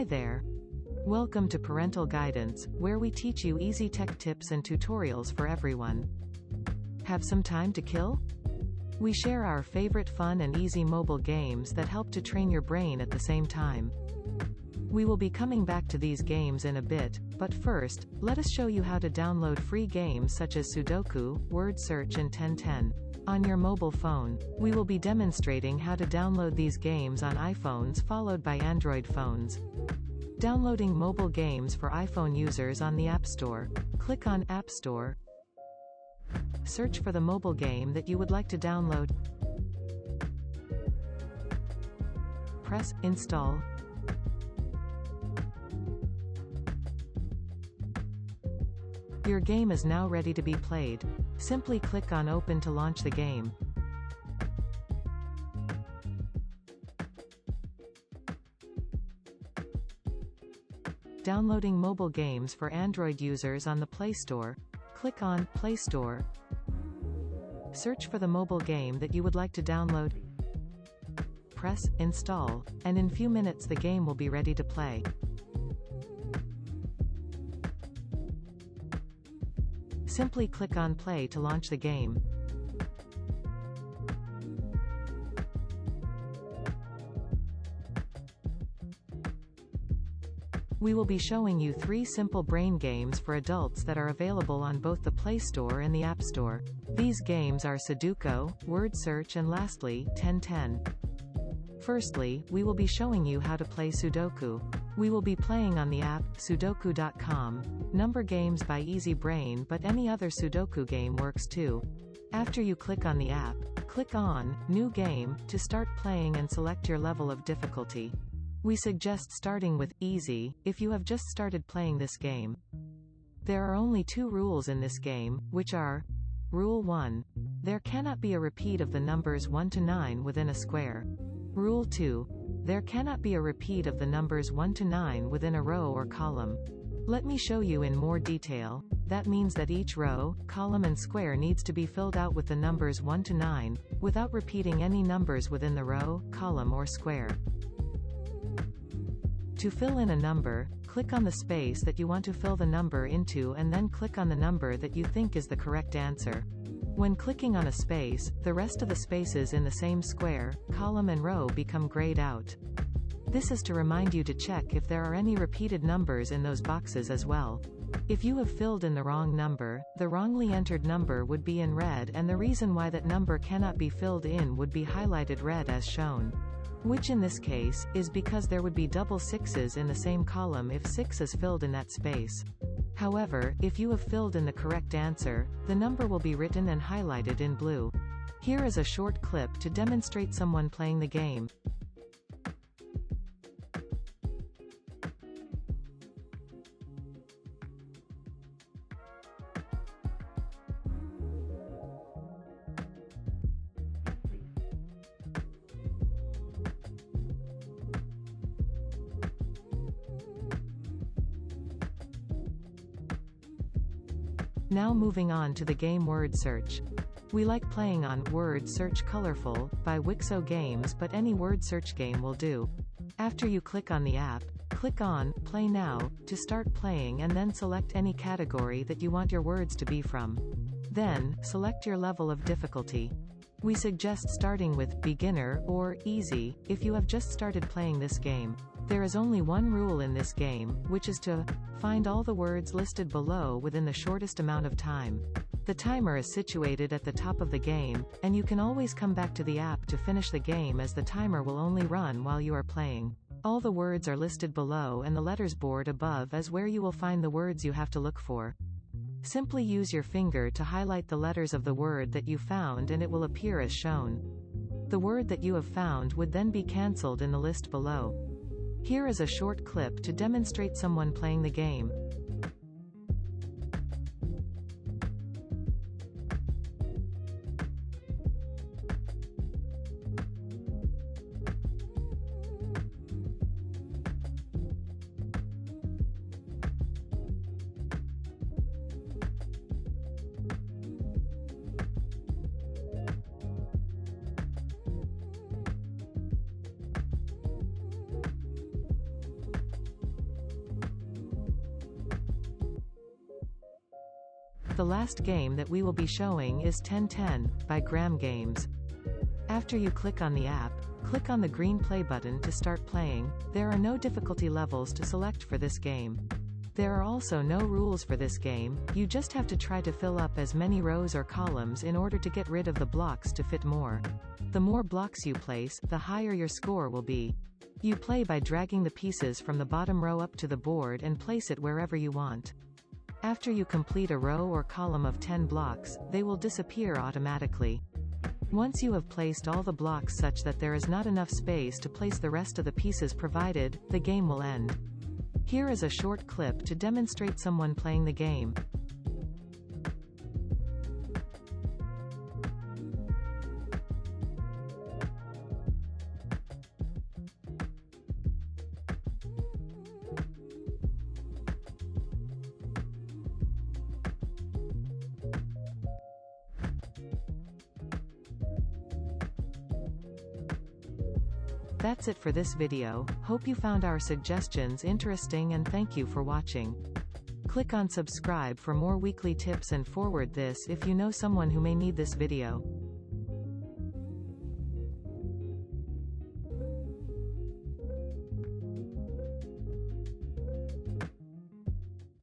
Hi there. Welcome to Parental Guidance, where we teach you easy tech tips and tutorials for everyone. Have some time to kill? We share our favorite fun and easy mobile games that help to train your brain at the same time. We will be coming back to these games in a bit, but first, let us show you how to download free games such as Sudoku, wordsearch and 1010. On your mobile phone, we will be demonstrating how to download these games on iPhones followed by Android phones. Downloading mobile games for iPhone users on the App Store. Click on App Store. Search for the mobile game that you would like to download. Press Install. Your game is now ready to be played. Simply click on Open to launch the game. Downloading mobile games for Android users on the Play Store. Click on Play Store. Search for the mobile game that you would like to download. Press Install, and in few minutes the game will be ready to play. Simply click on Play to launch the game. We will be showing you 3 simple brain games for adults that are available on both the Play Store and the App Store. These games are Sudoku, wordsearch and lastly, 1010. Firstly, we will be showing you how to play Sudoku. We will be playing on the app, Sudoku.com, number games by Easy Brain, but any other Sudoku game works too. After you click on the app, click on New Game to start playing and select your level of difficulty. We suggest starting with Easy if you have just started playing this game. There are only 2 rules in this game, which are: Rule 1. There cannot be a repeat of the numbers 1 to 9 within a square. Rule 2. There cannot be a repeat of the numbers 1 to 9 within a row or column. Let me show you in more detail. That means that each row, column and square needs to be filled out with the numbers 1 to 9, without repeating any numbers within the row, column or square. To fill in a number, click on the space that you want to fill the number into and then click on the number that you think is the correct answer. When clicking on a space, the rest of the spaces in the same square, column and row become grayed out. This is to remind you to check if there are any repeated numbers in those boxes as well. If you have filled in the wrong number, the wrongly entered number would be in red and the reason why that number cannot be filled in would be highlighted red as shown. Which in this case, is because there would be double 6s in the same column if 6 is filled in that space. However, if you have filled in the correct answer, the number will be written and highlighted in blue. Here is a short clip to demonstrate someone playing the game. Now moving on to the game Word Search. We like playing on Word Search Colorful by Wixo Games, but any word search game will do. After you click on the app, click on Play Now to start playing and then select any category that you want your words to be from. Then, select your level of difficulty. We suggest starting with Beginner or Easy if you have just started playing this game. There is only one rule in this game, which is to find all the words listed below within the shortest amount of time. The timer is situated at the top of the game, and you can always come back to the app to finish the game as the timer will only run while you are playing. All the words are listed below and the letters board above is where you will find the words you have to look for. Simply use your finger to highlight the letters of the word that you found and it will appear as shown. The word that you have found would then be cancelled in the list below. Here is a short clip to demonstrate someone playing the game. The last game that we will be showing is 1010, by Graham Games. After you click on the app, click on the green play button to start playing. There are no difficulty levels to select for this game. There are also no rules for this game, you just have to try to fill up as many rows or columns in order to get rid of the blocks to fit more. The more blocks you place, the higher your score will be. You play by dragging the pieces from the bottom row up to the board and place it wherever you want. After you complete a row or column of 10 blocks, they will disappear automatically. Once you have placed all the blocks such that there is not enough space to place the rest of the pieces provided, the game will end. Here is a short clip to demonstrate someone playing the game. That's it for this video. Hope you found our suggestions interesting and thank you for watching. Click on subscribe for more weekly tips and forward this if you know someone who may need this video.